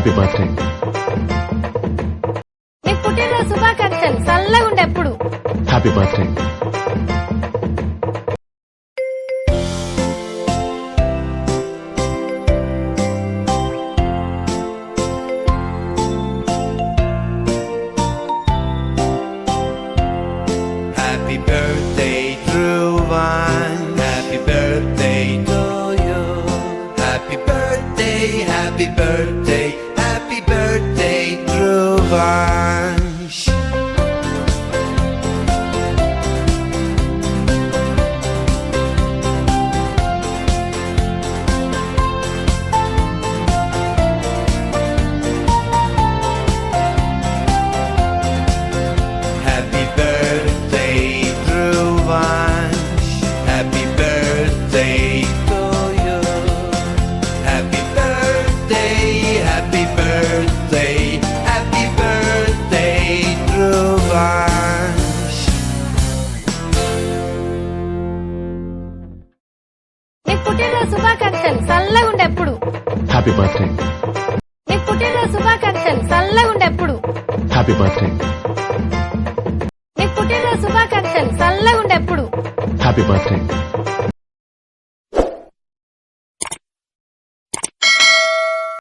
Happy birthday. నీకు పుట్టినరోజు శుభాకాంక్షలు. చల్లగా ఉండే ఎప్పుడు. Happy birthday. Happy birthday, Dhruvan. Happy birthday to you. Happy birthday, happy birthday, happy birthday, Dhruvan. Happy birthday, Dhruvan. Happy birthday to you. Happy birthday, happy birthday, happy birthday, Dhruvan. నీకు పుట్టినరోజు శుభాకాంక్షలు. చల్లగా ఉండే ఎప్పుడు. Happy birthday. నీకు పుట్టినరోజు శుభాకాంక్షలు. చల్లగా ఉండే ఎప్పుడు. Happy birthday. నీకు పుట్టినరోజు శుభాకాంక్షలు. చల్లగా ఉండే ఎప్పుడు. Happy birthday.